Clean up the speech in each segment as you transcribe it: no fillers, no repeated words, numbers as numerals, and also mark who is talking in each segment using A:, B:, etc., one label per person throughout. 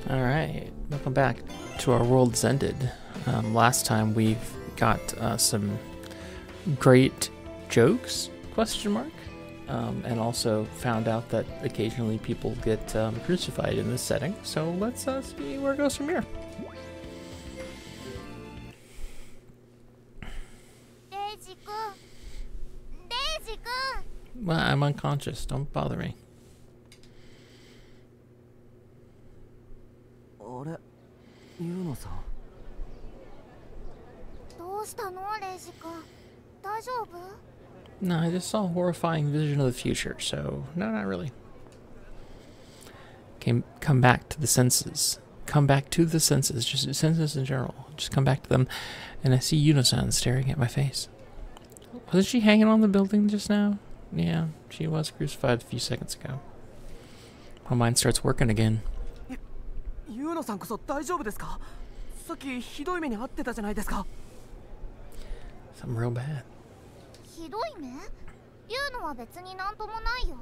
A: Alright, welcome back to Our World's Ended. Last time we've got some great jokes, question mark, and also found out that occasionally people get crucified in this setting, so let's see where it goes from here. Well, I'm unconscious, don't bother me. No, I just saw a horrifying vision of the future, so no, not really. Come back to the senses. Come back to the senses, just senses in general. Just come back to them, and I see Yuno-san staring at my face. Wasn't she hanging on the building just now? Yeah, she was crucified a few seconds ago. My mind starts working again.
B: Yuno-san, こそ大丈夫ですか? さっきひどい目に遭ってたじゃないですか.
A: Something real bad.
C: ひどい目? 言うのは別になんともないよ.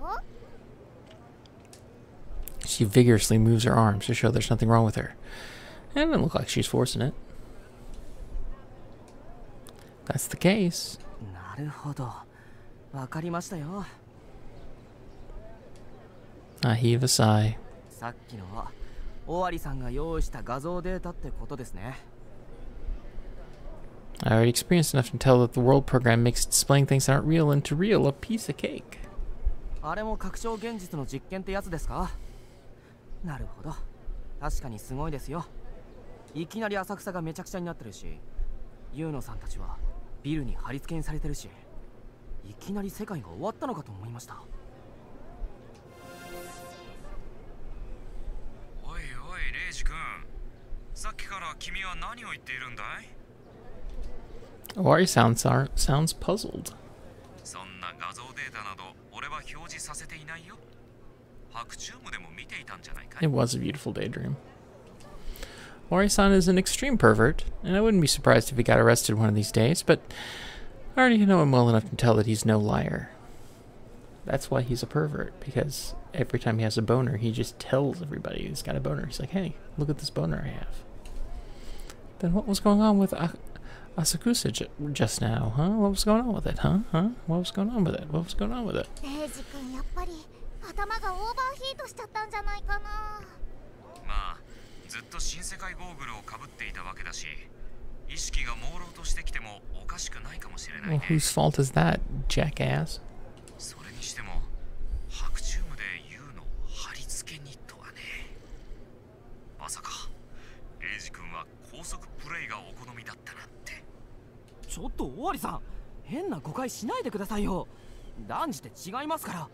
A: She vigorously moves her arms to show there's nothing wrong with her. It doesn't look like she's forcing it. That's the case.
B: なるほど。わかりましたよ。
A: I heave a sigh.
B: さっきのは尾張さんが用意した画像データってことですね。
A: I already experienced enough to tell that the world program makes displaying things that aren't real into real a piece of cake.
B: あれも拡張現実の実験ってやつですか? なるほど。確かにすごいですよ。いきなり浅草がめちゃくちゃになってるし、ユーノさんたちはビルに貼り付けにされてるし、いきなり世界が終わったのかと思いました。
D: おいおい、レイジ君。さっきから君は何を言っているんだい?
A: Owari sounds puzzled.
D: そんな画像データなど俺は表示させていないよ。白チュームでも見ていたんじゃないかい?
A: It was a beautiful daydream. Owari-san is an extreme pervert, and I wouldn't be surprised if he got arrested one of these days, but I already know him well enough to tell that he's no liar. That's why he's a pervert, because every time he has a boner, he just tells everybody he's got a boner. He's like, hey, look at this boner I have. Then what was going on with Asakusa just now, huh? What was going on with it, huh? What was going on with it? What was going on with it?
C: 頭がオーバーヒートしちゃったんじゃないかな。
D: まあ、ずっと新世界ゴーグルをかぶっていたわけだし、意識が朦朧としてきてもおかしくないかもしれないね。
A: Well, whose fault is that, jackass?
D: それにしても、白チュームで言うのを貼り付けにとはね。まさか、レイジ君は高速プレイがお好みだったなんて。
B: ちょっと尾張さん、変な誤解しないでくださいよ。断じて違いますから。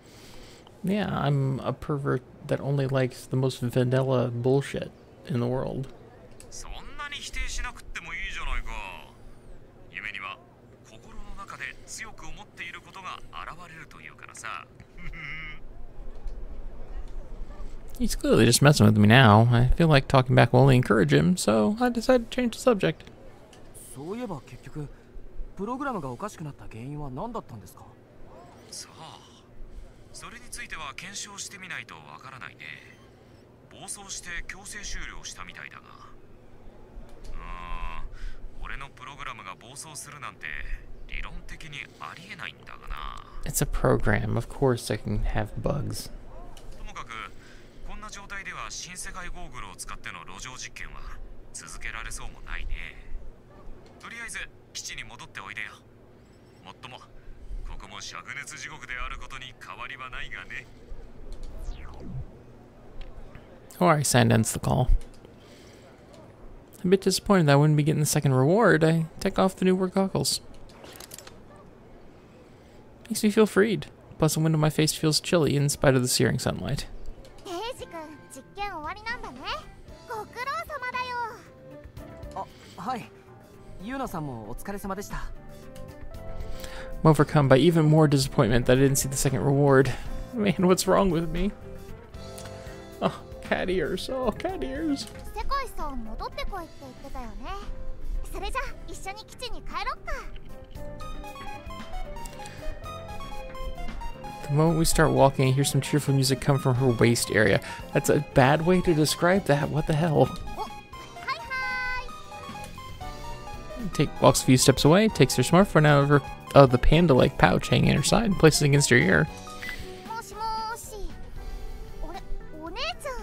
A: Yeah, I'm a pervert that only likes the most vanilla bullshit in the world.
D: そんなに否定しなくってもいいじゃないか。夢には心の中で強く思っていることが現れるというからさ。
A: He's clearly just messing with me now. I feel like talking back will only encourage him, so I decided to change the subject.
B: そういえば結局、プログラムがおかしくなった原因は何だったんですか?
D: さあ、それについては検証してみないとわからないね。暴走して強制終了したみたいだが。俺のプログラムが暴走するなんて理論的にありえないんだがな。
A: It's a program. Of course I can have bugs.
D: ともかく、こんな状態では新世界ゴーグルを使っての路上実験は続けられそうもないね。とりあえず基地に戻っておいでよ。もっとも、ここも灼熱地獄であることに変わりはないがね。
A: Owari-san ends the call. A bit disappointed that I wouldn't be getting the second reward. I take off the new work goggles. Makes me feel freed. Plus the wind on my face feels chilly in spite of the searing sunlight.
C: レイジ君、実験終わりなんだね。ご苦労様だよ。
B: あ、はい。ユーノさんもお疲れ様でした。
A: I'm overcome by even more disappointment that I didn't see the second reward. Man, what's wrong with me? Oh, cat ears. Oh, cat ears.
C: 世界さん戻ってこいって言ってたよね。それじゃ一緒に基地に帰ろっか。
A: The The moment we start walking, I hear some cheerful music come from her waist area. That's a bad way to describe that. What the hell?
C: はいは
A: Walks a few steps away, takes her smartphone out of the panda-like pouch hanging at her side and places it against her ear.
C: ーい。もしもーし。お姉ちゃん、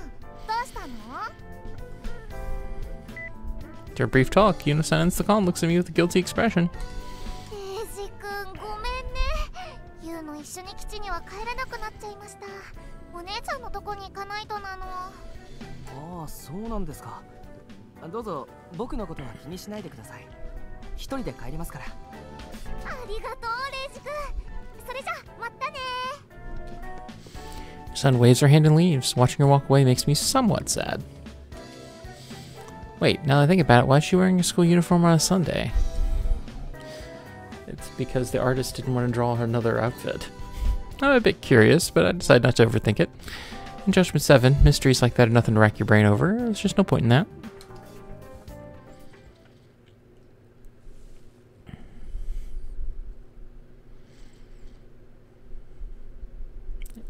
C: どうしたの？
A: After a brief talk, Yuno-san ends the call and looks at me with a guilty expression.
C: デイジ君、ごめんね。ユウの一緒に基地には帰れなくなっちゃいました。お姉ちゃんのとこに行かないとなの。
B: ああ、そうなんですか。どうぞ僕のことは気にしないでください。一人で帰りますから。
C: ありがとう、レイジ君。それじゃ、またね。
A: Son waves her hand and leaves. Watching her walk away makes me somewhat sad. Wait, now that I think about it, why is she wearing a school uniform on a Sunday? It's because the artist didn't want to draw her another outfit. I'm a bit curious, but I decided not to overthink it. In Judgment 7, mysteries like that are nothing to rack your brain over. There's just no point in that.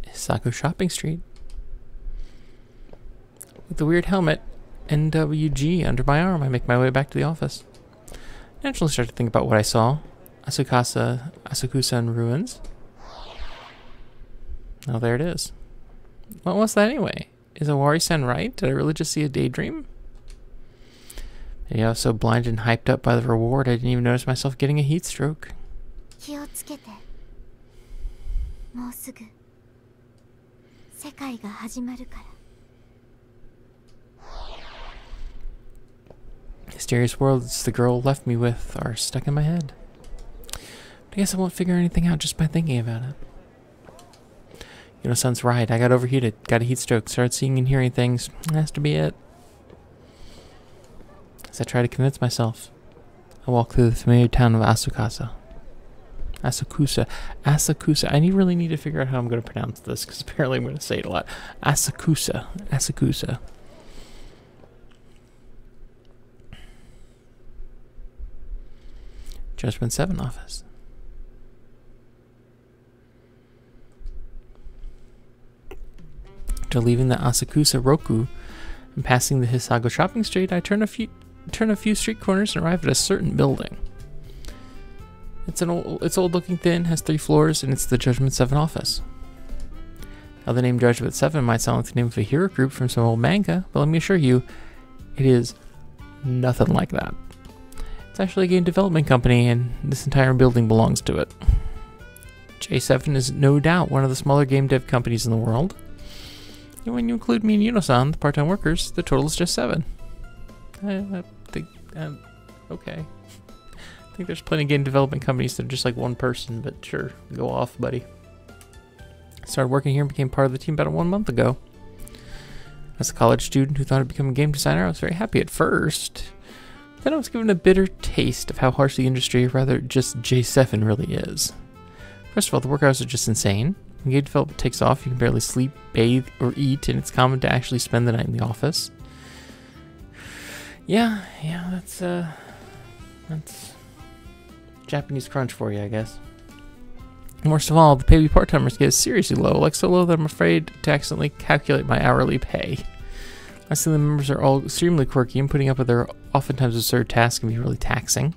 A: Hisako Shopping Street. With the weird helmet, NWG, under my arm, I make my way back to the office. Naturally start to think about what I saw. Asakusa ruins. Oh, there it is. What was that anyway? Is Owari-san right? Did I really just see a daydream? Maybe I was so blinded and hyped up by the reward I didn't even notice myself getting a heat stroke.
C: 気をつけて。もうすぐ世界が始まるから。
A: Mysterious worlds the girl left me with are stuck in my head. But I guess I won't figure anything out just by thinking about it. Yuno-san's right. I got overheated, got a heat stroke, started seeing and hearing things. That has to be it. As I try to convince myself, I walk through the familiar town of Asakusa. I really need to figure out how I'm going to pronounce this, because apparently I'm going to say it a lot. Asakusa. Judgment 7 office. After leaving the Asakusa Roku and passing the Hisako Shopping Street, I turn a few street corners and arrive at a certain building. It's old looking thin, has 3 floors, and it's the Judgment 7 office. Now the name Judgment 7 might sound like the name of a hero group from some old manga, but let me assure you, it is nothing like that. It's actually a game development company, and this entire building belongs to it. J7 is no doubt one of the smaller game dev companies in the world. And when you include me and Yuno-san, the part-time workers, the total is just 7. I think, okay. I think there's plenty of game development companies that are just like one person, but sure, go off, buddy. I started working here and became part of the team about 1 month ago. As a college student who thought I'd become a game designer, I was very happy at first. Then I was given a bitter taste of how harsh the industry, or rather just J7, really is. First of all, the work hours are just insane. When game development takes off, you can barely sleep, bathe, or eat, and it's common to actually spend the night in the office. Yeah, that's Japanese crunch for you, I guess. And worst of all, the pay we part-timers get is seriously low, like so low that I'm afraid to accidentally calculate my hourly pay. I see the members are all extremely quirky, and putting up with their oftentimes absurd tasks can be really taxing.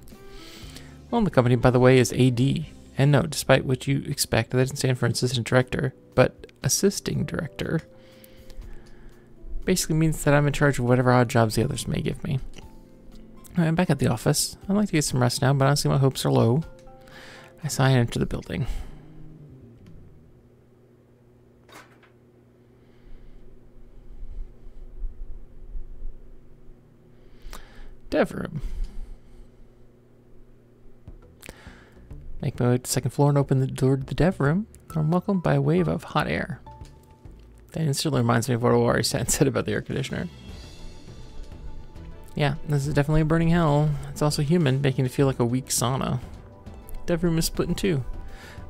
A: Well, the company, by the way, is AD. And no, despite what you expect, that doesn't stand for assistant director, but assisting director. Basically means that I'm in charge of whatever odd jobs the others may give me. I'm back at the office. I'd like to get some rest now, but honestly my hopes are low. I sigh and enter the building. Dev room. Make my way to the second floor and open the door to the dev room. I'm welcomed by a wave of hot air. That instantly reminds me of what Owari-san said about the air conditioner. Yeah, this is definitely a burning hell. It's also humid, making it feel like a weak sauna. The dev room is split in 2.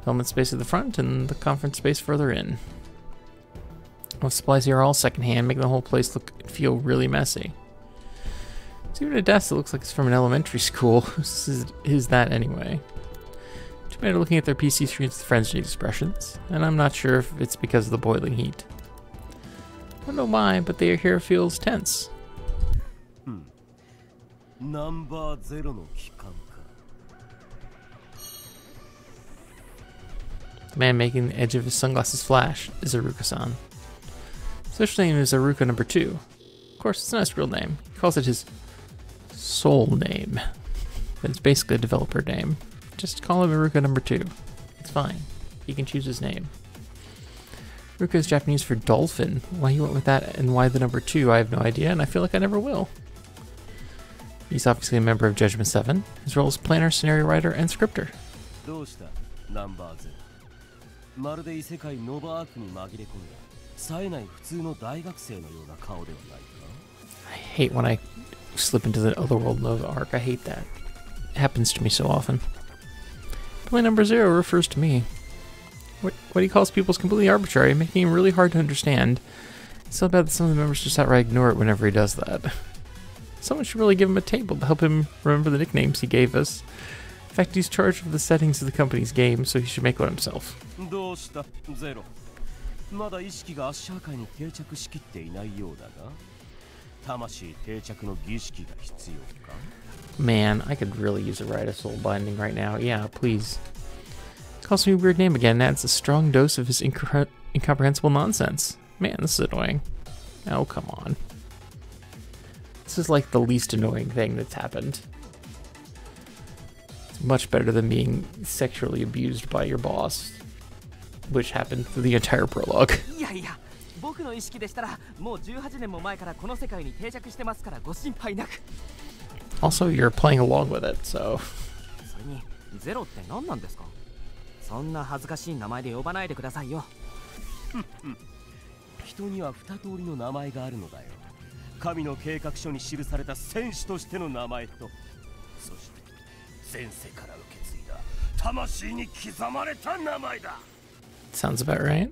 A: Development space at the front and the conference space further in. All supplies here are all secondhand, making the whole place look and feel really messy. There's even a desk that looks like it's from an elementary school. Whose is that anyway? Too They're looking at their PC screens with frenzied expressions, and I'm not sure if it's because of the boiling heat. I don't know why, but the air feels tense.
E: Number 0の機関か。
A: The man making the edge of his sunglasses flash is Aruka-san. His official name is Aruka No. 2. Of course, it's not his real name. He calls it his soul name. But it's basically a developer name. Just call him Aruka No. 2. It's fine. He can choose his name. Aruka is Japanese for dolphin. Why he went with that and why the number 2, I have no idea, and I feel like I never will. He's obviously a member of Judgment 7. His role is planner, scenario writer, and scripter.
E: どうしたナンバー0。まるで異世界ノバアークに紛れ込んだ冴えない普通の大学生のような顔ではないか。
A: I hate when I slip into the otherworld Nova arc. I hate that. It happens to me so often. Play number 0 refers to me. What he calls people is completely arbitrary, making him really hard to understand. It's so bad that some of the members just outright ignore it whenever he does that. Someone should really give him a table to help him remember the nicknames he gave us. In fact, he's charged with the settings of the company's game, so he should make one himself.
E: どうしたゼロ。まだ意識がアッシャー界に定着しきっていないようだが、魂定着の儀式が必要か。
A: Man, I could really use a Rite of Soul Binding right now. Yeah, please. He calls me a weird name again, and adds a strong dose of his incomprehensible nonsense. Man, this is annoying. Oh, come on. This is like the least annoying thing that's happened. It's much better than being sexually abused by your boss, which happened through the entire prologue.
B: いやいや、僕の意識でしたらもう18年も前からこの世界に定着してますからご心配なく。
A: Also, you're playing along with it, so...
B: それにゼロって何なんですか？そんな恥ずかしい名前で呼ばないでくださいよ。
E: 人には2通りの名前があるのだよ。神の計画書に記された戦士としての名前と、そして前世から受け継いだ魂に刻まれた名前だ。
A: Sounds about right.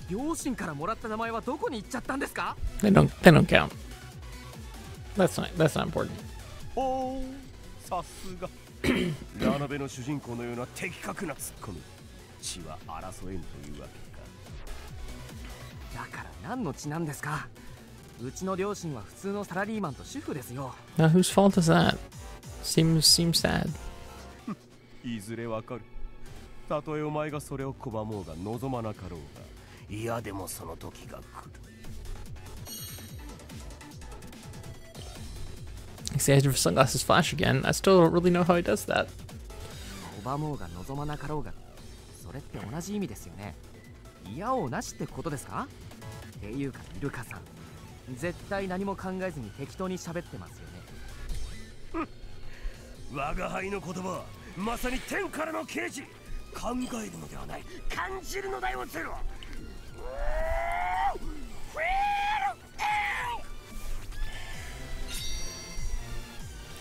B: 両親からもらった名前はどこに行っちゃったんですか？
A: They don't count. That's not important.
E: おお、さすが。ラノベの主人公のような的確なツッコミ。血は争えんというわけか。
B: だから何の血なんですか？うちの両親は普通のサラリーマンと主婦ですよ。
A: Now, whose fault is that? Seems sad.
E: いずれわかる。たとえお前がそれを拒もうが望まなかろうが、いやでもその時が来る。
A: Makes the edge of his sunglasses flash again. I still don't really know how he does that.
B: 拒もうが望まなかろうが、それって同じ意味ですよね。いやおうなしってことですか？っていうかイルカさん、絶対何も考えずに適当に喋ってますよね。
E: 我が輩の言葉はまさに天からの啓示。考えるのではない、感じるのだよゼロ。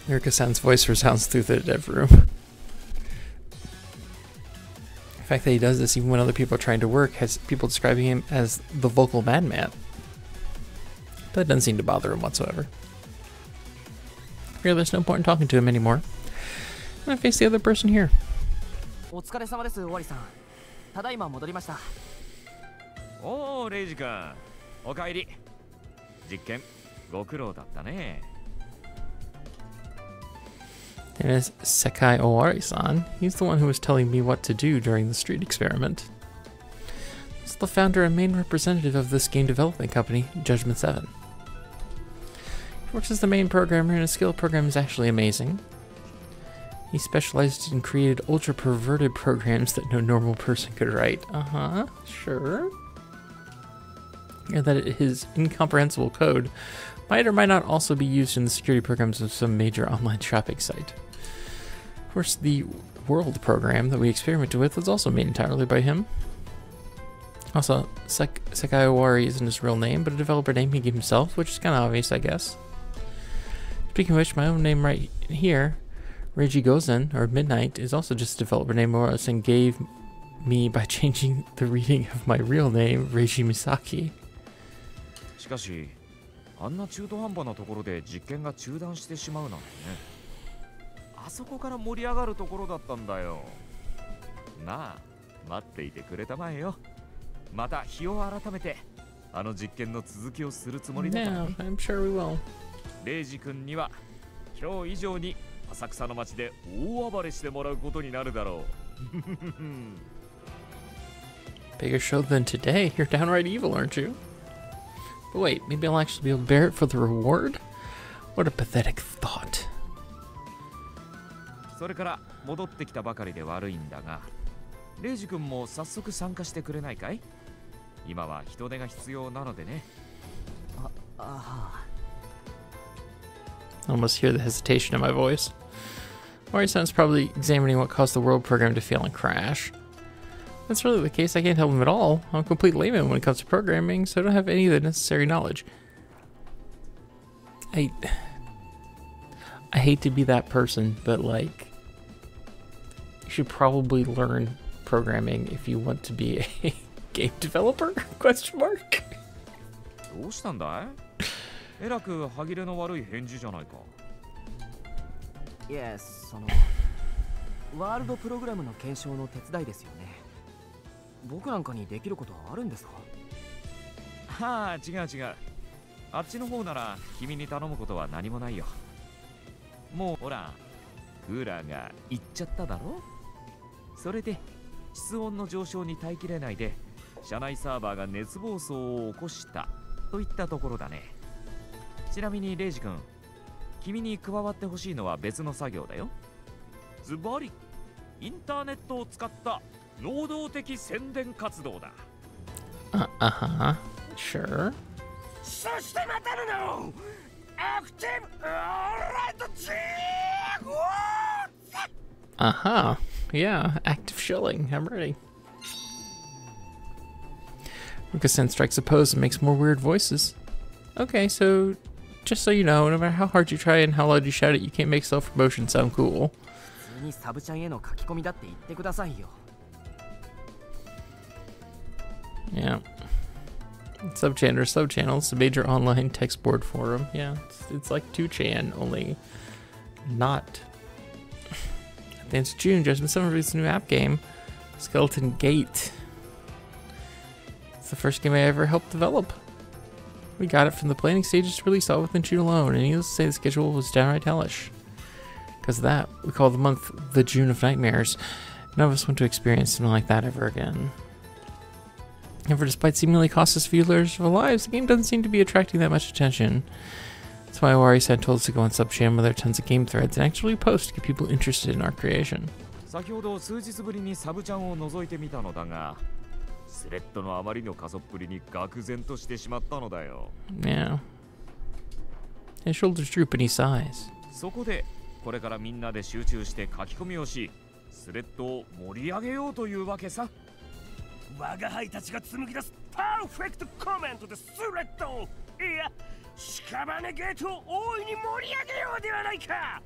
A: Yurika-san's voice resounds through the dev room. The fact that he does this even when other people are trying to work has people describing him as the vocal madman. But it doesn't seem to bother him whatsoever. Really, there's no point in talking to him anymore. I'm gonna face the other person here.
B: お疲れ様です、終わりさん。ただいま戻りました。
D: おお、レイジ君、おかえり。実験ご苦労だったね。
A: And as Sekai Owari-san, he's the one who was telling me what to do during the street experiment. He's the founder and main representative of this game development company, Judgment 7. He works as the main programmer, and his skill program is actually amazing. He specialized in created ultra-perverted programs that no normal person could write. Sure. And that his incomprehensible code might or might not also be used in the security programs of some major online shopping site. Of course, the World program that we experimented with was also made entirely by him. Also, Sekai Owari isn't his real name, but a developer name he gave himself, which is kind of obvious, I guess. Speaking of which, my own name right here, Reiji Gozen, or Midnight, is also just a developer name Owari-san gave me by changing the reading of my real name, Reiji Misaki.
D: しかし、あんな中途半端なところで実験が中断してしまうなんてね。あそこから盛り上がるところだったんだよ。なあ、待っていてくれたまえよ。また日を改めてあの実験の続きをするつもりだからね。
A: Yeah, I'm sure we will.
D: レイジ君には今日以上に浅草の街で大暴れしてもらうことになるだろう。
A: Bigger show than today. You're downright evil, aren't you? But wait, maybe I'll actually be able to bear it for the reward? What a pathetic thought.
D: それから戻ってきたばかりで悪いんだが、レイジ君も早速参加してくれないかい？今は人手が必要なのでね。
A: I almost hear the hesitation in my voice. Mori-san's probably examining what caused the world program to fail and crash. If that's really the case, I can't help him at all. I'm a complete layman when it comes to programming, so I don't have any of the necessary knowledge. I hate to be that person, but like, you should probably learn programming if you want to be a game developer? Question mark?
D: どうしたんだい？えらく歯切れの悪い返事じゃないか。
B: いえ、ワールドプログラムの検証の手伝いですよね。僕なんかにできることはあるんですか？
D: はあ、違う違う。あっちの方なら君に頼むことは何もないよ。もうほら、クーラーが行っちゃっただろ。それで室温の上昇に耐えきれないで社内サーバーが熱暴走を起こしたといったところだね。ちなみにレイジ君、君に加わってほしいのは別の作業だよ。ズバリインターネットを使った能動的宣伝活動だ。
A: Uh-huh. Sure.
E: そしてまたのアクティブオーライトチー
A: Uh-huh. Yeah, active shilling. I'm ready. Ruka-san strikes a pose and makes more weird voices. Okay, so just so you know, no matter how hard you try and how loud you shout it, you can't make self-promotion sound cool.
B: 普通にサブちゃんへの書き込みだって言ってくださいよ。
A: Yeah. Subchannels, a major online text board forum. Yeah, it's like 2chan, only not. At the end of June, Judgment 7 released a new app game, Skeleton Gate. It's the first game I ever helped develop. We got it from the planning stages to release all within June alone, and needless to say the schedule was downright hellish. Because of that, we call the month the June of Nightmares. None of us want to experience something like that ever again. However, despite seemingly costing us a few layers of our lives, the game doesn't seem to be attracting that much attention. That's why Owari-san told us to go on Subchannel where there are tons of game threads and actually post to get people interested in our creation.
D: 先ほど数日ぶりにサブちゃんを覗いてみたのだが、スレッドのあまりの加速っぷりに愕然としてしまったのだよ。
A: Yeah. His shoulders droop and he sighs.
D: そこでこれからみんなで集中して書き込みをし、スレッドを盛り上げようというわけさ。
E: 我が輩たちが紡ぎ出すパーフェクトコメントでスレッド、いや屍ゲートを大いに盛り上げようではないか。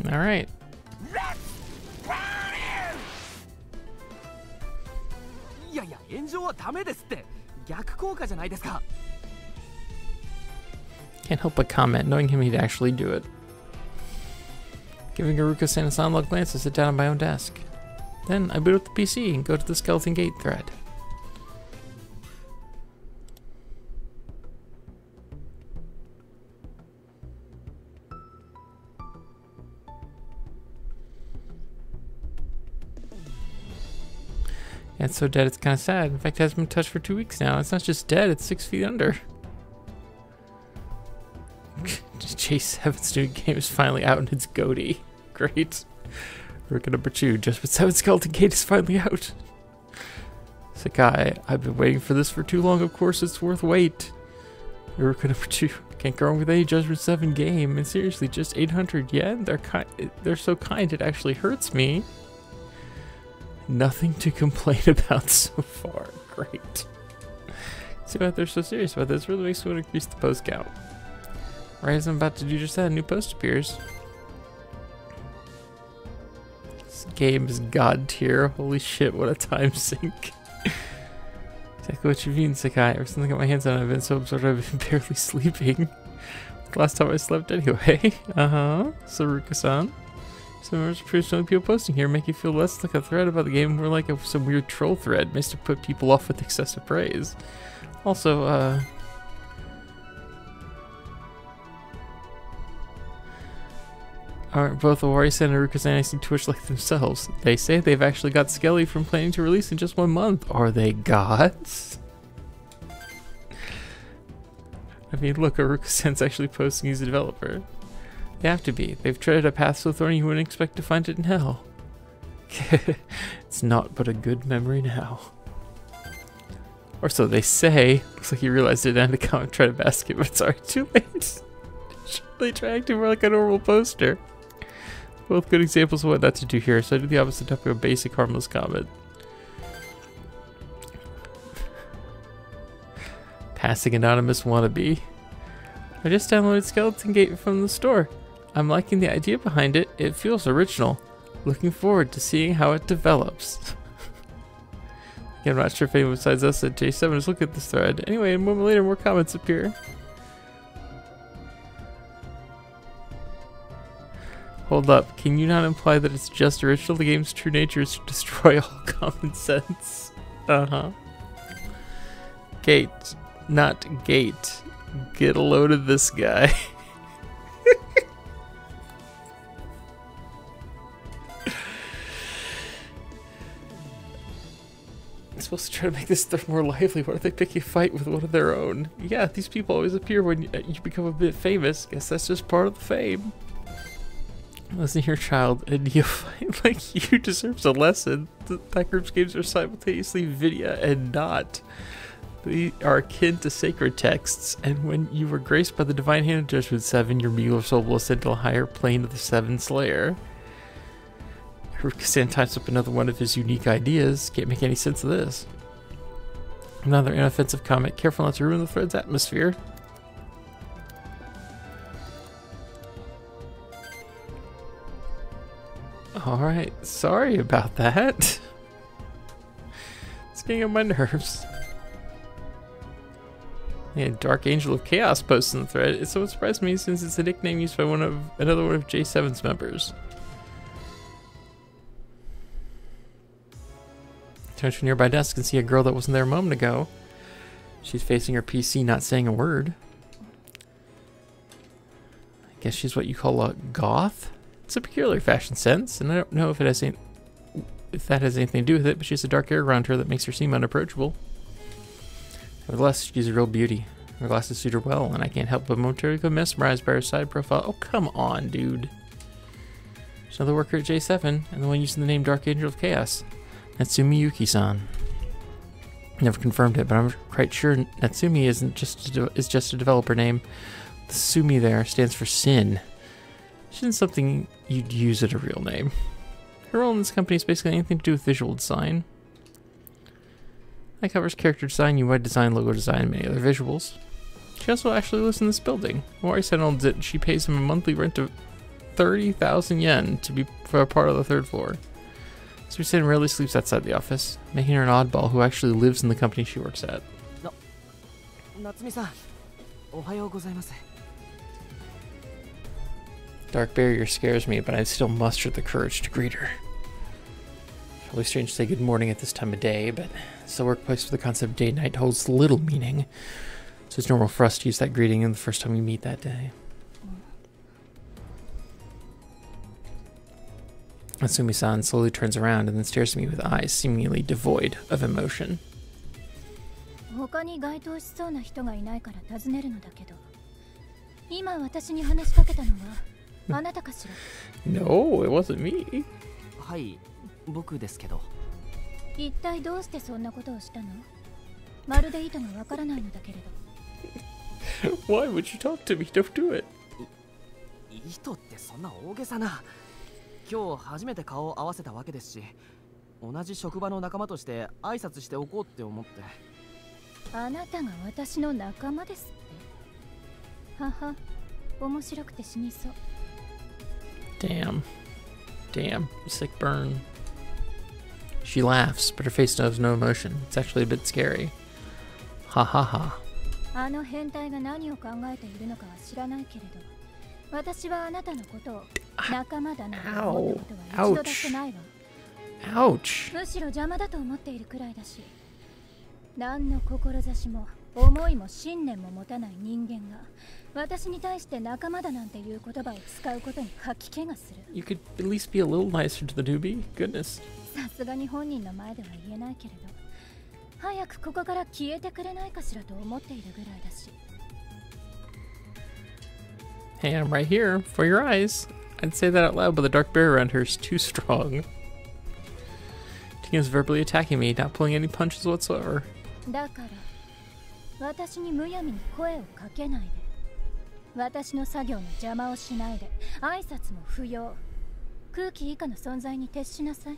A: Alright.
E: Let's party!
B: いやいや、炎上はダメですって。逆効果じゃないですか。
A: Can't help but comment, knowing him he'd actually do it. Giving Haruka-san a soundless glance, I sit down at my own desk. Then I boot up the PC and go to the Skeleton Gate thread. Yeah, it's so dead it's kind of sad. In fact, it hasn't been touched for 2 weeks now. It's not just dead, it's 6 feet under. Chase 7's new game is finally out and it's goatee. Great. Ruka number 2, Judgment 7 Skeleton Gate is finally out. Sakai, I've been waiting for this for too long, of course it's worth wait. Ruka number 2, can't go wrong with any Judgment 7 game, and seriously, just 800 yen? They're so kind it actually hurts me. Nothing to complain about so far. Great. See why they're so serious about this, really makes me want to increase the post count. Right as I'm about to do just that, a new post appears. This game is god tier. Holy shit, what a time sink. Exactly what you mean, Sakai. Ever since I got my hands on it, I've been so absorbed I've been barely sleeping. The last time I slept anyway. Uh-huh. Saruka-san. Some members are pretty some people posting here make you feel less like a thread about the game, more like some weird troll thread makes to put people off with excessive praise. Also, aren't both Owari-san and Haruka-san acting Twitch-like themselves? They say they've actually got Skelly from planning to release in just 1 month. Are they gods? I mean, look, Haruka-san's actually posting he's a developer. They have to be. They've treaded a path so thorny you wouldn't expect to find it in hell. It's not but a good memory now. Or so they say. Looks like he realized it and had to come and try to basket, but sorry, too late. They try acting more like a normal poster. Both good examples of what not to do here, so I do the opposite type of a basic harmless comment. Passing anonymous wannabe. I just downloaded Skeleton Gate from the store. I'm liking the idea behind it. It feels original. Looking forward to seeing how it develops. I'm not sure if anyone besides us at J7 is looking at this thread. Anyway, a moment later, more comments appear. Hold up, can you not imply that it's just original? The game's true nature is to destroy all common sense. Uh-huh. Gate, not gate. Get a load of this guy. Supposed to try to make this stuff more lively. What if they pick a fight with one of their own? Yeah, these people always appear when you become a bit famous. Guess that's just part of the fame. Listen here, child. A neophyte like you deserves a lesson. That group's games are simultaneously video and not. They are akin to sacred texts, and when you were graced by the divine hand of Judgment 7, your meager soul will ascend to a higher plane of the Seven Slayer. Haruka-san types up another one of his unique ideas. Can't make any sense of this. Another inoffensive comment. Careful not to ruin the thread's atmosphere. Alright, sorry about that. It's getting on my nerves. Yeah, Dark Angel of Chaos posts in the thread. It so surprised me since it's a nickname used by another one of J7's members. Turn to a nearby desk and see a girl that wasn't there a moment ago. She's facing her PC, not saying a word. I guess she's what you call a goth? It's a peculiar fashion sense, and I don't know if that has anything to do with it, but she has a dark hair around her that makes her seem unapproachable. Nevertheless, she's a real beauty. Her glasses suit her well, and I can't help but momentarily become mesmerized by her side profile. Oh, come on, dude. There's another worker at J7, and the one using the name Dark Angel of Chaos. Natsumi Yuki-san. Never confirmed it, but I'm quite sure Natsumi is just a developer name. The Sumi there stands for sin. Which isn't something you'd use as a real name. Her role in this company is basically anything to do with visual design. That covers character design, UI design, logo design, and many other visuals. She also actually lives in this building. Owari-san owns it, and she pays him a monthly rent of 30,000 yen to be for a part of the third floor. Sumi-san rarely sleeps outside the office, making her an oddball who actually lives in the company she works at.
B: Natsumi-san, ohayou gozaimasu.
A: Dark barrier scares me, but I still muster the courage to greet her. Probably strange to say good morning at this time of day, but it's the workplace where the concept of day-night holds little meaning. So it's normal for us to use that greeting the first time we meet that day. Natsumi-san slowly turns around and then stares at me with eyes seemingly devoid of emotion.
F: No,
A: it wasn't me.
B: はい、僕ですけど。
F: 一体どうしてそんなことをしたの？まるで意図がわからないのだけれど。
A: Why would you talk to me? Don't do it.
B: 意図ってそんな大げさな。今日初めて顔を合わせたわけですし、同じ職場の仲間として挨拶しておこうって思って。
F: あなたが私の仲間ですって。はは、面白くて死にそう。
A: Damn. Sick burn. She laughs, but her face shows no emotion. It's actually a bit scary. Ha ha ha.
F: あの変態が何を考えているのかは知らないけれど、私はあなたのことを仲間だなと思ったことは一度だってないわ。
A: Ouch.
F: むしろ邪魔だと思っているくらいだし、何の志も思いも信念も持たない人間が私に対して仲間だなんていう言葉を使うことに吐き気がする。
A: You could at least be a little nicer to the newbie. Goodness.
F: さすがに本人の前では言えないけれど、早くここから消えてくれないかしらと思っているぐらいだし。
A: Hey, I'm right here for your eyes. I'd say that out loud, but the dark barrier around her is too strong. Tina's verbally attacking me, not pulling any punches whatsoever.
F: だから私にむやみに声をかけないで、私の作業の邪魔をしないで、挨拶も不要、空気以下の存在に徹しなさい。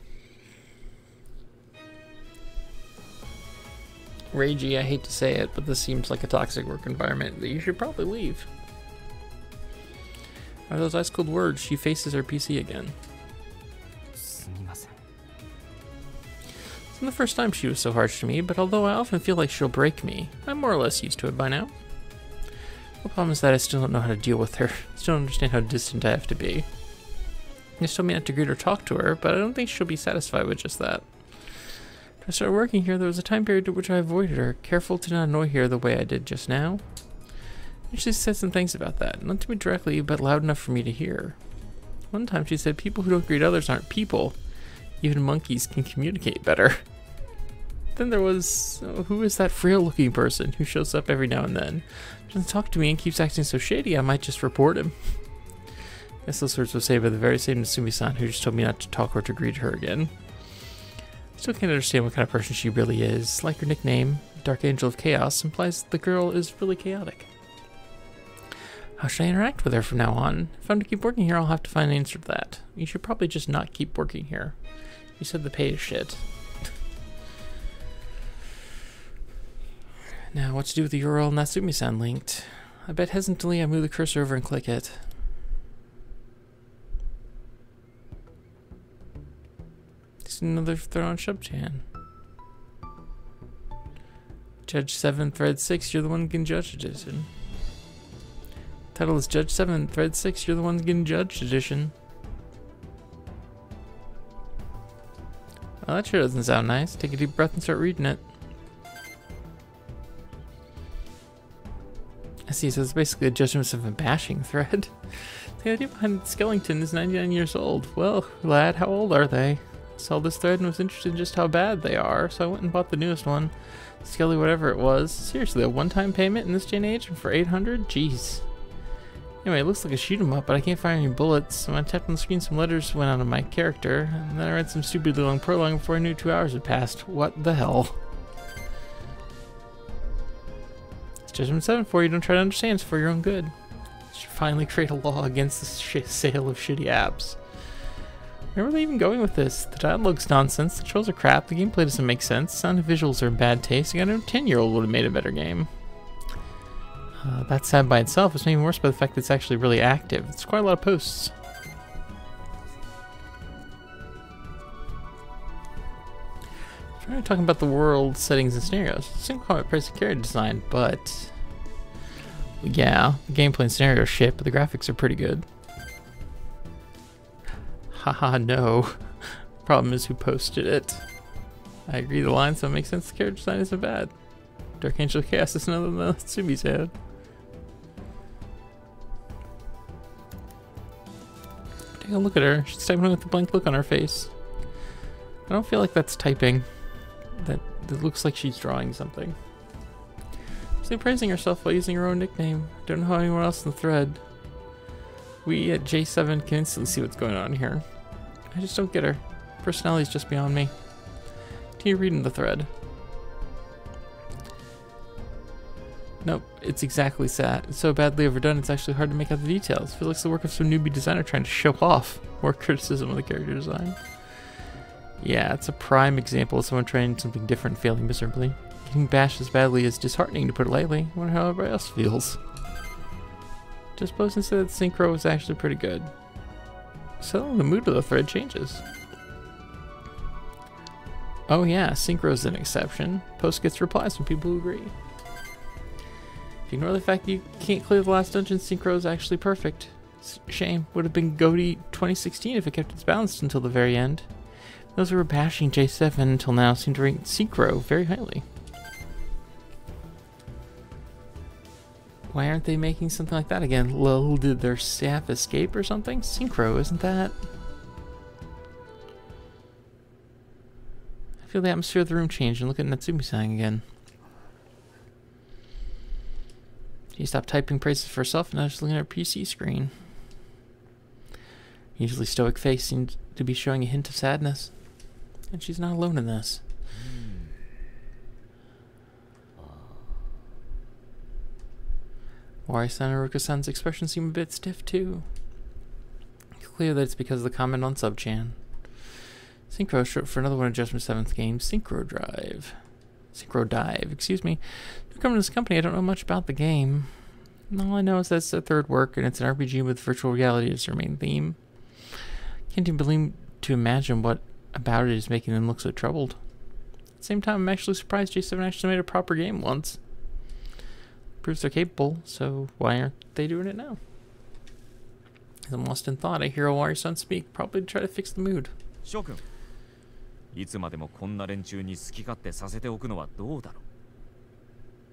A: Ragey, I hate to say it, but this seems like a toxic work environment that you should probably leave. Are those ice cold words? She faces her PC again.
B: すみません。
A: It's not the first time she was so harsh to me, but although I often feel like she'll break me, I'm more or less used to it by now. The problem is that I still don't know how to deal with her. I still don't understand how distant I have to be. I still may not to greet or talk to her, but I don't think she'll be satisfied with just that. When I started working here, there was a time period in which I avoided her, careful to not annoy her the way I did just now. She said some things about that, not to me directly, but loud enough for me to hear. One time she said people who don't greet others aren't people. Even monkeys can communicate better. Then there was, who is that frail-looking person who shows up every now and then? Doesn't talk to me and keeps acting so shady, I might just report him. I guess those words were said by the very same Natsumi-san who just told me not to talk or to greet her again. I still can't understand what kind of person she really is. Like her nickname, Dark Angel of Chaos, implies that the girl is really chaotic. How should I interact with her from now on? If I'm to keep working here, I'll have to find an answer to that. You should probably just not keep working here. You said the pay is shit. Now, what to do with the URL Natsumi-san linked? I bet hesitantly I move the cursor over and click it. Just another throw on Shubchan. Judge 7, Thread 6, you're the one getting judged edition. Title is Judge 7, Thread 6, you're the one getting judged edition. Well, that sure doesn't sound nice. Take a deep breath and start reading it. I see, so it's basically a judgment of a bashing thread. The idea behind Skellington is 99 years old. Well, lad, how old are they? I saw this thread and was interested in just how bad they are, so I went and bought the newest one. Skelly whatever it was. Seriously, a one-time payment in this day and age for 800? Jeez. Anyway, it looks like a shoot 'em up, but I can't find any bullets. So when I tapped on the screen, some letters went out of my character, and then I read some stupidly long prologue before I knew 2 hours had passed. What the hell? It's Judgment 7 for you. Don't try to understand. It's for your own good. You should finally create a law against the sale of shitty apps. Where are they even going with this? The dialogue's nonsense, the controls are crap, the gameplay doesn't make sense, sound and visuals are in bad taste. I got a 10-year-old would have made a better game. That's sad by itself. It's made worse by the fact that it's actually really active. It's quite a lot of posts. I'm talking about the world settings and scenarios. Single combat price and character design, but yeah, the gameplay and scenario are shit, but the graphics are pretty good. Haha, no. Problem is who posted it. I agree, the lines don't make sense. The character design isn't bad. Dark Angel of Chaos is another than Natsumi's head. Take a look at her. She's typing with a blank look on her face. I don't feel like that's typing. That looks like she's drawing something. She's praising herself while using her own nickname. Don't know how anyone else in the thread. We at J7 can instantly see what's going on here. I just don't get her. Personality's just beyond me. Continue reading the thread. Nope, it's exactly sad. It's so badly overdone, it's actually hard to make out the details. Feels like it's the work of some newbie designer trying to show off. More criticism of the character design. Yeah, it's a prime example of someone trying something different failing miserably. Getting bashed as badly is disheartening, to put it lightly. I wonder how everybody else feels. Just post and say that synchro was actually pretty good. So the mood of the thread changes. Oh yeah, synchro's an exception. Post gets replies from people who agree. If you ignore the fact that you can't clear the last dungeon, synchro is actually perfect. Shame. Would have been GOTY 2016 if it kept its balance until the very end. Those who were bashing J7 until now seem to rank Synchro very highly. Why aren't they making something like that again? Lol, did their staff escape or something? Synchro, isn't that? I feel the atmosphere of the room changed and look at Natsumi-san again. She stopped typing praises for herself and now just looking at her PC screen. Usually stoic face seemed to be showing a hint of sadness. And she's not alone in this. Wari-san and Ruka-san's expressions seem a bit stiff too. Clear that it's because of the comment on Sub-chan. Synchro is short for another one of Judgment 7's games, Synchro Dive, excuse me. To come to this company, I don't know much about the game. All I know is that it's their third work, and it's an RPG with virtual reality as their main theme. Can't even begin to imagine what about it is making them look so troubled. At the same time, I'm actually surprised J7 actually made a proper game once. Proves they're capable, so why aren't they doing it now? As I'm lost in thought, I hear Owari-san speak, probably to try to fix the mood.
D: Shokun, いつまでもこんな連中に好き勝手させておくのはどうだろう。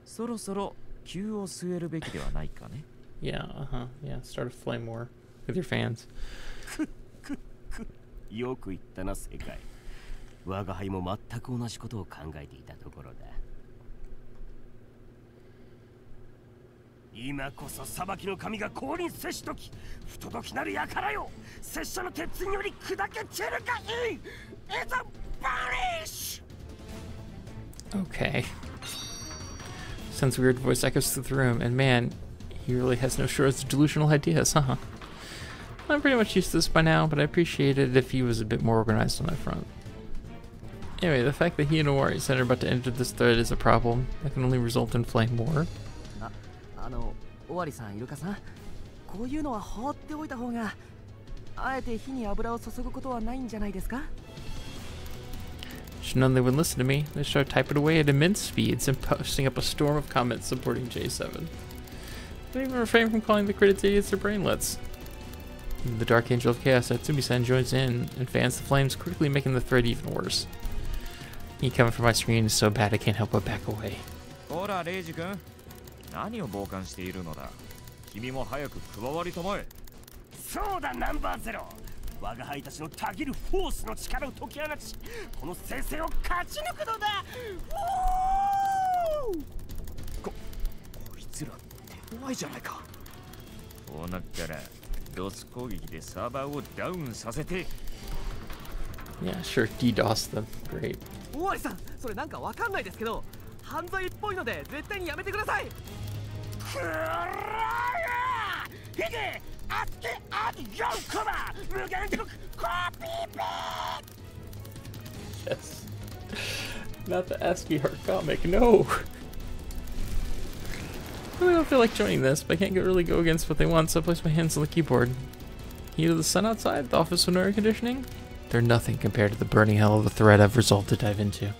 D: そろそろ急を据えるべきではないかね。
A: Yeah, yeah, start a flame war with your fans.
E: よく言ったな、世界。我が輩も全く同じことを考えていたところだ。今こそ裁きの神が降臨せしとき、不届きなる輩よ、拙者の鉄により砕け散るがいい。It's a banish!
A: Okay. Sounds weird voice echoes through the room, and man, he really has no shortage of delusional ideas, huh? I'm pretty much used to this by now, but I appreciate it if he was a bit more organized on that front. Anyway, the fact that he and Owari-san are about to enter this thread is a problem that can only result in flame war.
B: 尾張さん、イルカさん、こういうのは放っておいた方が、あえて火に油を注ぐことはないんじゃないですか?
A: Should known they wouldn't listen to me. They started typing away at immense speeds and posting up a storm of comments supporting J7. They even refrain from calling the critics idiots or brainlets. The Dark Angel of Chaos, Natsumi-san, joins in and fans the flames, quickly making the thread even worse. He coming from my screen is so bad I can't help but back away.
D: ほら、レイジ君。何を傍観しているのだ。君も早く加わりたまえ。
E: そうだ、ナンバーゼロ。我が輩たちのたぎるフォースの力を解き放ち、この聖戦を勝ち抜くのだ。
D: こいつら手強いじゃないか。こうなったらドス攻撃でサーバーをダウンさせて。
A: Yeah, sure, DDoS them. Great.
B: 尾張さん、それなんかわかんないですけど、犯罪っぽいので絶対にやめてください。
E: くらや！ひげ、あつけあdi4コマ、無限国コピペ。
A: Yes. Not the ASCII art comic, no! I really don't feel like joining this, but I can't really go against what they want, so I place my hands on the keyboard. Heat of the sun outside, the office with no air conditioning? They're nothing compared to the burning hell of a thread I've resolved to dive into.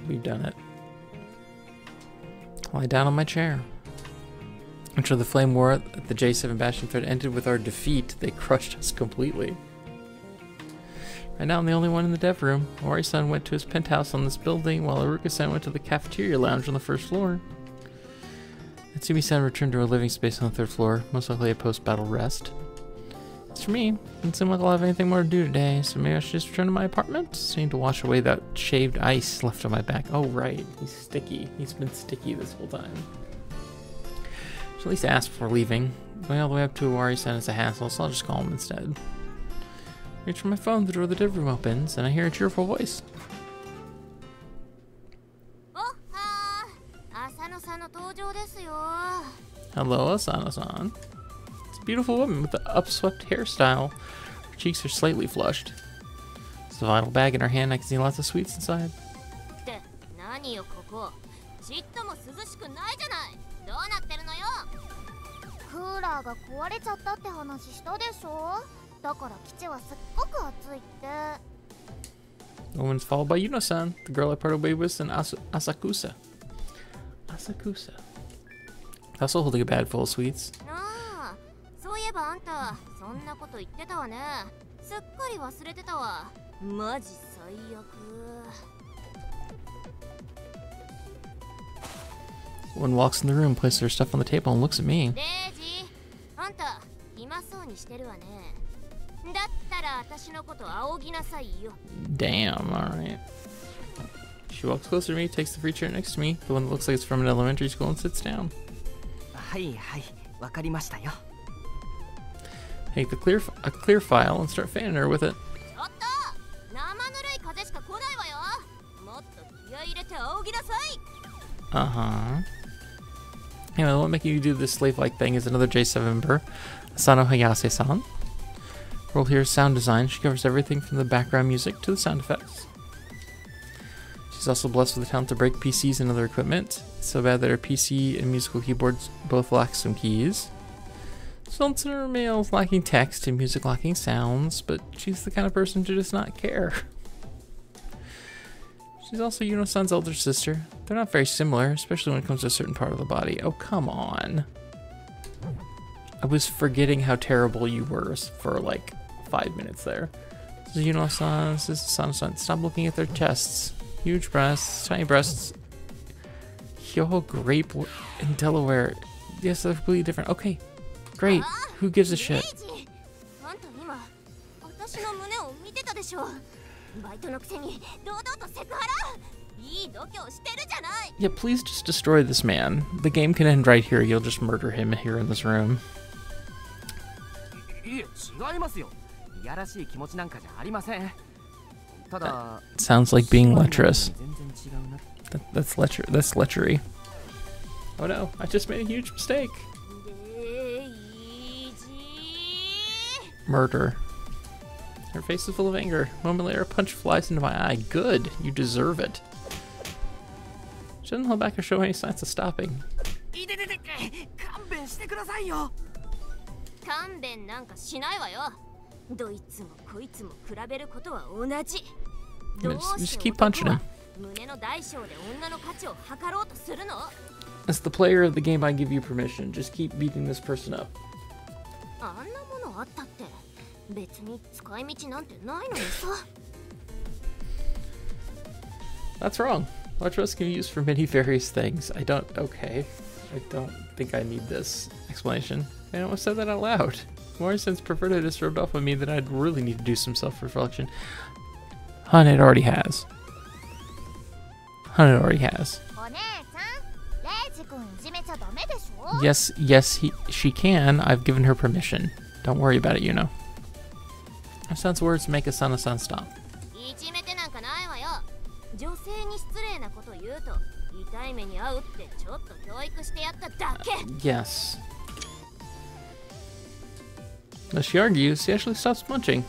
A: We've done it. I lie down on my chair. Until the flame war at the J7 Bastion thread ended with our defeat, they crushed us completely. Right now I'm the only one in the dev room. Owari-san went to his penthouse on this building, while Iruka-san went to the cafeteria lounge on the first floor. Natsumi-san returned to her living space on the third floor, most likely a post-battle rest. As for me, it doesn't seem like I'll have anything more to do today, so maybe I should just return to my apartment? I need to wash away that shaved ice left on my back. Oh right, he's sticky. He's been sticky this whole time. Should at least ask before leaving. Going all the way up to Owari-san is a hassle, so I'll just call him instead. Reach for my phone, the door of the div room opens, and I hear a cheerful voice. Hello, Asano-san. It's a beautiful woman with an upswept hairstyle. Her cheeks are slightly flushed. There's a vinyl bag in her hand, I can see lots of sweets inside.
C: どうなってるのよ。クーラーが壊れちゃったって話したでしょ。だから基地はすっごく暑いって。
A: The woman's followed by Yuno-san, the girl I parted way with in Asakusa. Asakusa. Also holding a bag full of sweets.
C: ああ、そういえばあんたそんなこと言ってたわね。すっかり忘れてたわ。マジ最悪。
A: One walks in the room, places her stuff on the table, and looks at me.
C: レイジ、あんた暇そうにしてるわね。だったら私のこと仰ぎなさいよ。
A: Damn, alright. She walks closer to me, takes the free chair next to me, the one that looks like it's from an elementary school, and sits down.
B: はいはい、わかりましたよ。
A: Take a clear file and start fanning her with it.
C: ちょっと生ぬるい風しか来ないわよ。もっと気合い入れて仰ぎなさい。
A: Uh-huh. Anyway, what making you do this slave-like thing is another J7 member, Asano Hayase-san. Role here is sound design. She covers everything from the background music to the sound effects. She's also blessed with the talent to break PCs and other equipment. It's so bad that her PC and musical keyboards both lack some keys. Results in her mails lacking text and music lacking sounds, but she's the kind of person to just not care. She's also Yuno-san's elder sister. They're not very similar, especially when it comes to a certain part of the body. Oh, come on. I was forgetting how terrible you were for like 5 minutes there. This is Yuno-san, this is Asano-san. Stop looking at their chests. Huge breasts, tiny breasts. Yo, grape in Delaware. Yes, they're completely different. Okay, great. Who gives a shit?
C: あんた今私の胸を見てたでしょ。バイトのくせに堂々とセクハラ。いい度胸してるじゃない。
A: Yeah, please just destroy this man. The game can end right here. You'll just murder him here in this room.
B: いえ、違いますよ。いやらしい気持ちなんかじゃありません。ただ、
A: Sounds like being lecherous.
B: 全然違うな。
A: That's lechery. Oh no, I just made a huge mistake.
C: レイジ。
A: Murder. Her face is full of anger. A moment later, a punch flies into my eye. Good, you deserve it. She doesn't hold back or show any signs of stopping.
B: いててて、勘弁してくださいよ。
C: 勘弁なんかしないわよ。どいつもこいつも比べることは同じ。どう
A: Just
C: して
A: keep punching
C: 男
A: him.
C: は胸の大小で女の価値を測ろうとするの？
A: As the player of the game, I give you permission. Just keep beating this person up.
C: あんなものあったって別に使い道なんてないのにさ。
A: That's wrong. Lecherous can be used for many various things. Okay. I don't think I need this explanation. I almost said that out loud. More since preferred it just rubbed off on me that I'd really need to do some self-reflection. Hun, it already has. Hun, it already has.
C: お姉ちゃん、レイジ君いじめちゃダメでしょ。
A: Yes, she can. I've given her permission. Don't worry about it, Asano's words make Asano-san stop.
C: いじめてなんかないわよ。女性に失礼なこと言うと痛い目に遭うってちょっと教育してやっただけ。
A: Yes. As she argues, he actually stops punching.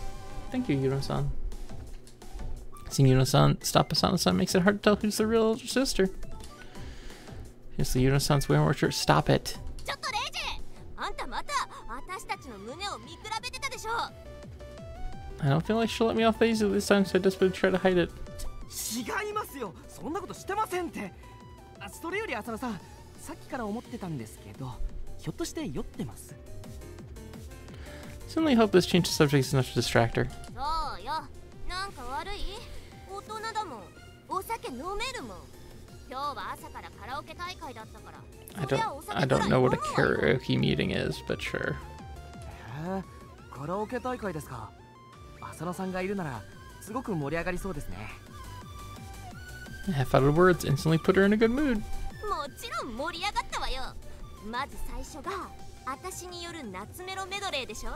A: Thank you, Yuno-san. Seeing Yuno-san stop Asano-san makes it hard to tell who's the real older sister. Yes, the Yuno-san's wearing more shirt. Stop it.
C: ちょっとレイジ、あんたまた私たちの胸を見比べてたでしょ。
A: I don't feel like she'll let me off easily this time, so I desperately try to hide it.
B: 違いますよ。そんなことしてませんって。それより浅野さん、さっきから思ってたんですけど、ひょっとして酔ってます？
A: Certainly hope this change of subject is enough to distract her.
C: そうよ。なんか悪い？大人だもん。お酒飲めるもん。今日は朝からカラオケ大会だったから。
A: I don't know what a karaoke meeting is, but sure.
B: カラオケ大会ですか。浅野さんがいるならすごく盛り上がりそうですね。
A: Half-outed words instantly put her in a good mood.
C: もちろん盛り上がったわよ。まず最初が私による夏メロメドレーでしょ。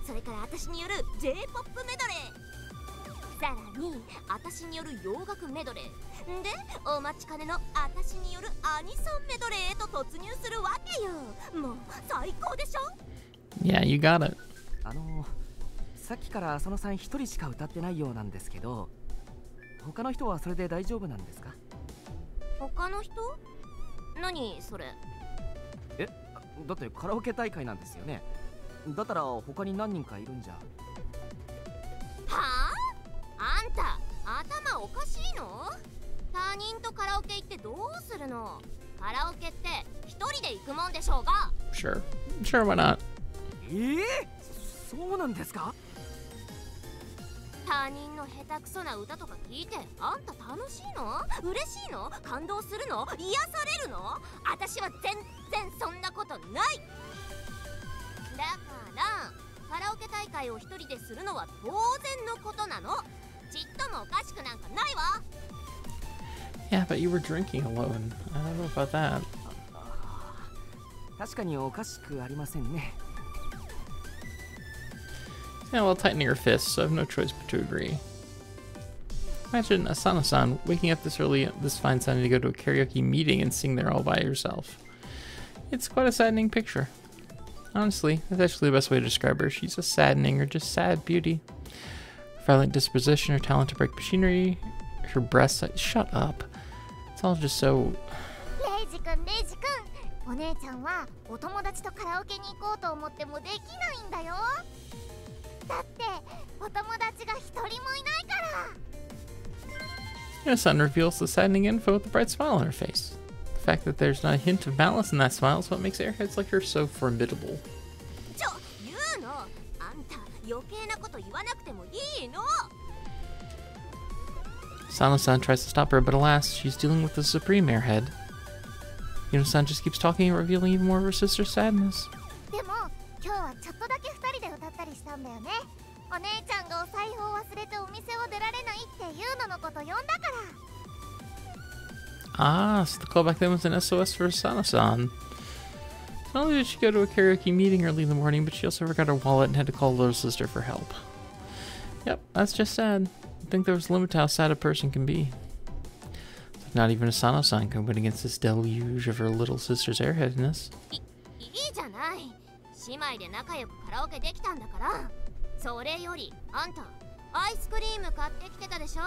C: それから私による J-POP メドレー。さらに私による洋楽メドレーで、お待ちかねの私によるアニソンメドレーへと突入するわけよ。もう最高でしょ。
A: Yeah, you got it.
B: さっきから浅野さん一人しか歌ってないようなんですけど、他の人はそれで大丈夫なんですか？
C: 他の人？何それ？
B: だってカラオケ大会なんですよね。だったら他に何人かいるんじゃ。
C: いの？他人とカラオケ行ってどうするの？カラオケって一人で行くもんでしょうが。
A: Sure. Sure, why not?
B: そうなんですか？
C: 他人の下手くそな歌とか聞いてあんた楽しいの？嬉しいの？感動するの？癒されるの？私は全然そんなことない。だからカラオケ大会を一人でするのは当然のことなの。ちっともおかしくなんかないわ。
A: Yeah, but you were drinking alone. I don't know about that.
B: 確かにおかしくありませんね。
A: Yeah, well, tightening her fists, so I have no choice but to agree. Imagine Asano-san waking up this early this fine Sunday to go to a karaoke meeting and sing there all by herself. It's quite a saddening picture. Honestly, that's actually the best way to describe her. She's a saddening or just sad beauty. Her violent disposition, her talent to break machinery, her breasts. Shut up. It's all just so.
C: レイジ君、レイジ君、お姉ちゃんはお友達とカラオケに行こうと思ってもできないんだよ。だってお友達が一人もいないから。
A: Yuno-san reveals the saddening info with a bright smile on her face. The fact that there's not a hint of malice in that smile is what makes airheads like her so formidable.
C: 言うの？あんた余計なこと言わなくてもいいの。
A: Asano-san tries to stop her, but alas, she's dealing with the supreme airhead. Yuno-san just keeps talking and revealing even more of her sister's sadness.
C: でも今日はちょっとだけ二人で歌ったりしたんだよね。お姉ちゃんがお財布を忘れてお店を出られないっていうののこと呼んだから。
A: Ah, so the callback then was an SOS for Asano-san. Not only did she go to a karaoke meeting early in the morning, but she also forgot her wallet and had to call her little sister for help. Yep, that's just sad. I think there was a limit to how sad a person can be. Not even Asano-san can win against this deluge of her little sister's airheadedness.
C: いいじゃない。姉妹で仲良くカラオケできたんだから。それよりあんたアイスクリーム買ってきてたでしょ。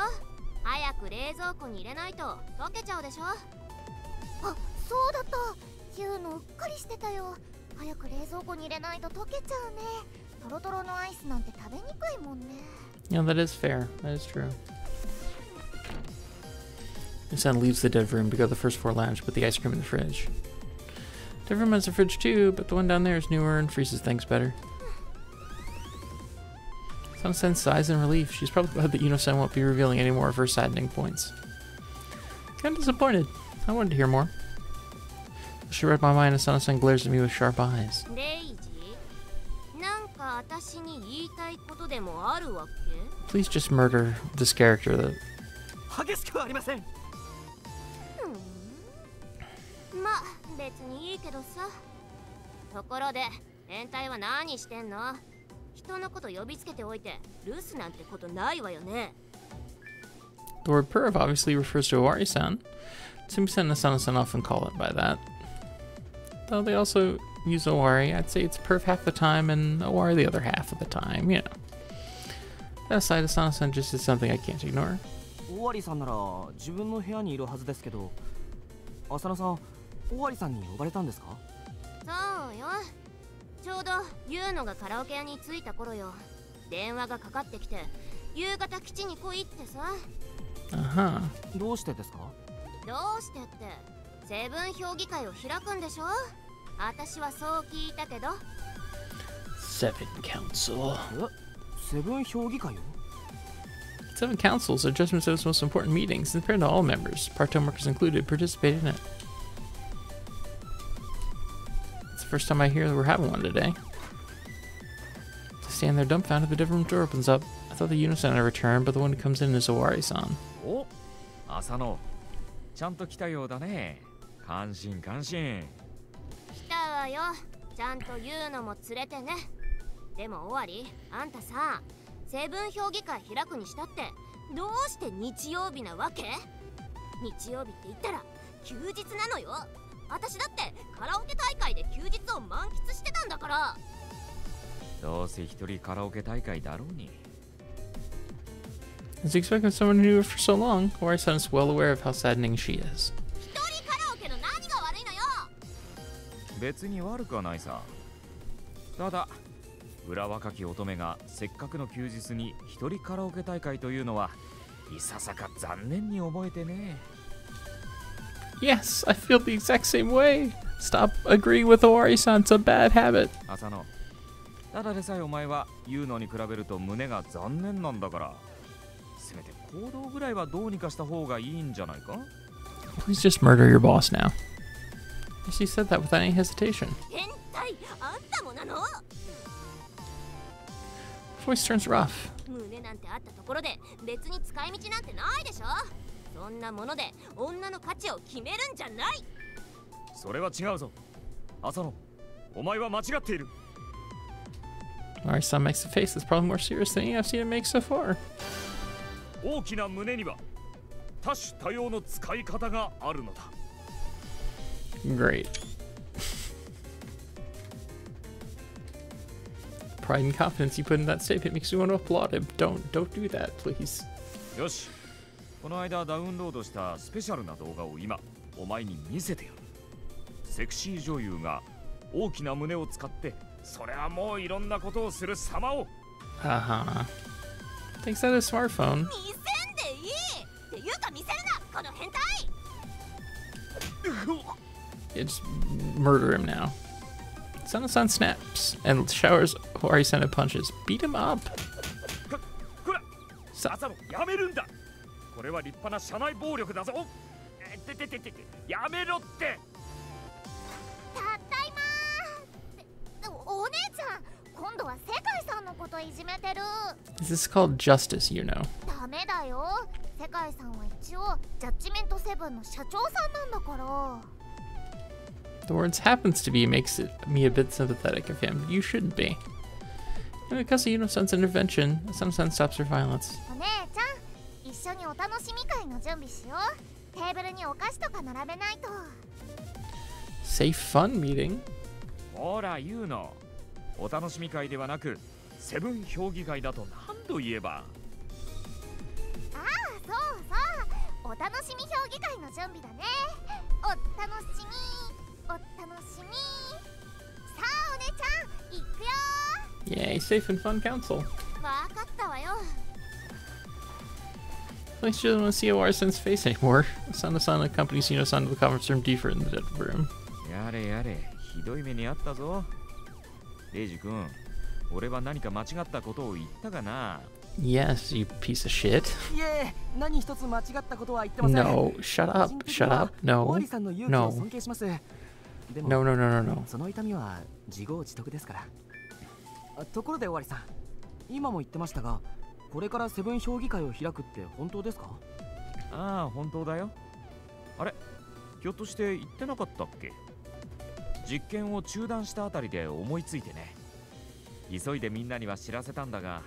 C: 早く冷蔵庫に入れないと溶けちゃうでしょ。あ、そうだった。言うのうっかりしてたよ。早く冷蔵庫に入れないと溶けちゃうね。トロトロのアイスなんて食べにくいもんね。
A: Yeah, that is fair. That is true. Yuno-san leaves the dev room to go to the first floor lounge to put the ice cream in the fridge. Dev room has a fridge too, but the one down there is newer and freezes things better. Asano-san sighs in relief. She's probably glad that Yuno-san won't be revealing any more of her saddening points. Kinda disappointed. I wanted to hear more. She read my mind. Asano-san glares at me with sharp eyes.
C: レイジ、なんか私に言いたいことでもあるわけ？
A: Please just murder this character. That
B: 激しくはありません。
C: まあ別にいいけどさ。ところで変態は何してんの？人のこと呼びつけておいて留守なんてことないわよね。
A: the word perv obviously refers to Owari-san. Tsumi-san and Asano-san often call it by that. Though they also use Owari, I'd say it's perv half the time and Owari the other half of the time, you know. That aside, Asano-san just did something I can't ignore.
B: 尾張さんなら自分の部屋にいるはずですけど、浅野さん、尾張さんに呼ばれたんですか？
C: そうよ。ちょうどユーノがカラオケ屋に着いた頃よ。電話がかかってきて、夕方基地に来いってさ。
A: Uh-huh.
B: どうしてですか？
C: どうしてって、セブン評議会を開くんでしょ？私はそう聞いたけど。
A: Seven Council.
B: セブン評議会よ。
A: Seven councils are Judgment Zone most important meetings, and apparently all members, part-time workers included, participate in it. It's the first time I hear that we're having one today. To stand there dumbfounded, the different room door opens up. I thought the Yuno-san had returned, but the one who comes in is Owari-san.
D: お、浅野、ちゃんと来たようだね。感心感心。
C: 来たわよ。ちゃんとユーノも連れてね。でも終わり、あんたさ、セブン評議会開くにしたってどうして日曜日なわけ？日曜日って言ったら休日なのよ。私だってカラオケ大会で休日を満喫してたんだから。
D: どうせ一人カラオケ大会だろうに。
A: As expected, someone who knew her for so long, Owari-san is well aware of how saddening she is.
C: 一人カラオケの何が悪いのよ。
D: 別に悪くはないさ。ただ裏若き乙女がせっかくの休日に一人カラオケ大会というのはいささか残念に思えてね。
A: Yes, I feel the exact same way. Stop agreeing with Owari-san. It's a bad habit.
D: 浅野、ただでさえお前は言うのに比べると胸が残念なんだから、せめて行動ぐらいはどうにかした方がいいんじゃないか。
A: Please just murder your boss now. Yes, you said that without any hesitation.
C: 変態あんたもなの。
A: Voice turns rough.
C: 胸なんてあったところで別に使い道なんてないでしょ。そんなもので女の価値を決めるんじゃない。
D: それは違うぞ。浅野、お前は間違っている。
A: Owari-san makes a face that's probably more serious than any I've seen him make so far.
E: 大きな胸には多種多様の使い方があるのだ。
A: Great. Pride and confidence you put in that statement makes me want to applaud him. Don't do that, please.
E: よし、この間ダウンロードしたスペシャルな動画を今お前に見せてやる。セクシー女優が大きな胸を使ってそれはもういろんなことをする様を。
A: Uh-huh. Takes out his smartphone.
C: 見せんでいいっていうか見せるなこの変態。
A: Yeah, just murder him now. Sana-san snaps and showers Owari-san with punches. Beat him up.
E: こら、
A: さ
E: 浅野やめるんだ。これは立派な社内暴力だぞ。やめろって。
G: たったいまー。お姉ちゃん、今度は世界さんのこといじめてる。
A: This is called justice, you know.
G: ダメだよ。世界さんは一応ジャッジメントセブンの社長さんなんだから。
A: The words happens to be makes me a bit sympathetic of him. You shouldn't be. And because of Yuno-san's intervention, Sana-san stops her violence.
G: お姉ちゃん、一緒にお楽しみ会の準備しよう。テーブルにお菓子とか並べないと。
A: Safe fun meeting.
E: ほら言うの。お楽しみ会ではなくセブン評議会だと何度言えば。
G: ああ、そうそう。お楽しみ評議会の準備だね。お楽しみ。お楽しみ。さあお姉ちゃん、行くよ。
A: Yay, safe and fun council.
C: わかったわよ。
A: At least she doesn't want to see Owari-san's face anymore. Sana-san accompanies Yuno-san to the conference room deeper in the dead room.
D: やれやれ、ひどい目にあったぞ。レイジ君、俺は何か間違ったことを言ったかな。
A: Yes, you piece of shit.
B: いえ、何一つ間違ったことは言ってません。
A: No, shut up, shut up.
B: オ
A: No,
B: ーリさんの勇気を
A: no,
B: 尊敬します。でも
A: no, no, no, no, no.
B: その痛みは自業自得ですから。ところでオーリさん、今も言ってましたが、これからセブン評議会を開くって本当ですか？
D: ああ、本当だよ。あれ、ひょっとして言ってなかったっけ。実験を中断したあたりで思いついてね。急いでみんなには知らせたんだが、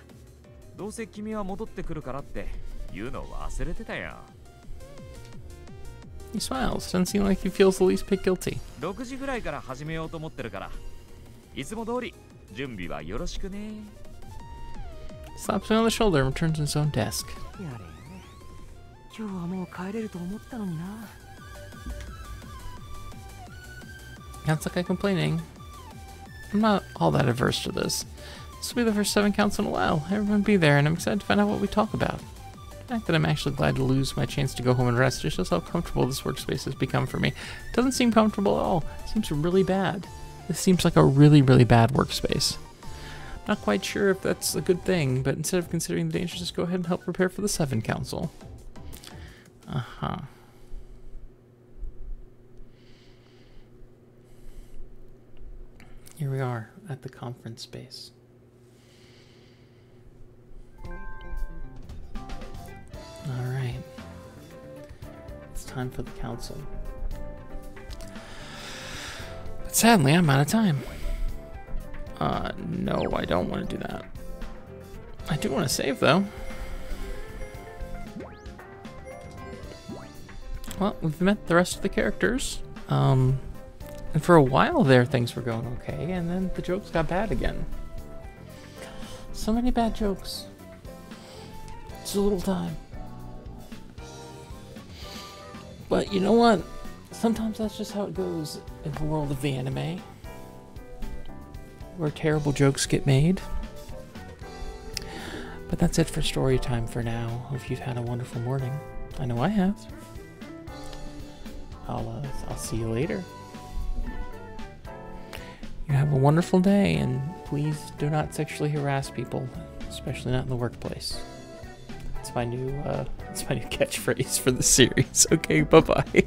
D: どうせ君は戻ってくるからって言うの忘れてたよ。
A: He smiles. Doesn't seem like he feels the least bit guilty.
D: 6時ぐらいから始めようと思ってるから、いつも通り準備はよろしくね。
A: Slaps me on the shoulder and returns to his own desk.
B: やれ、今日はもう帰れると思ったのにな。
A: Kansakai complaining. I'm not all that averse to this. This will be the first 7 counts in a while. Everyone be there, and I'm excited to find out what we talk about. The fact that I'm actually glad to lose my chance to go home and rest just shows how comfortable this workspace has become for me. It doesn't seem comfortable at all. It seems really bad. This seems like a really, really bad workspace. Not quite sure if that's a good thing, but instead of considering the dangers, just go ahead and help prepare for the 7 Council. Uh-huh. Here we are at the conference space. Alright. It's time for the council. But sadly, I'm out of time. No, I don't want to do that. I do want to save, though. Well, we've met the rest of the characters. And for a while there, things were going okay, and then the jokes got bad again. So many bad jokes. It's a little time. But you know what? Sometimes that's just how it goes in the world of the anime. Where terrible jokes get made. But that's it for story time for now. Hope you've had a wonderful morning. I know I have. I'll see you later. You have a wonderful day, and please do not sexually harass people, especially not in the workplace. That's my new catchphrase for the series. Okay, bye-bye.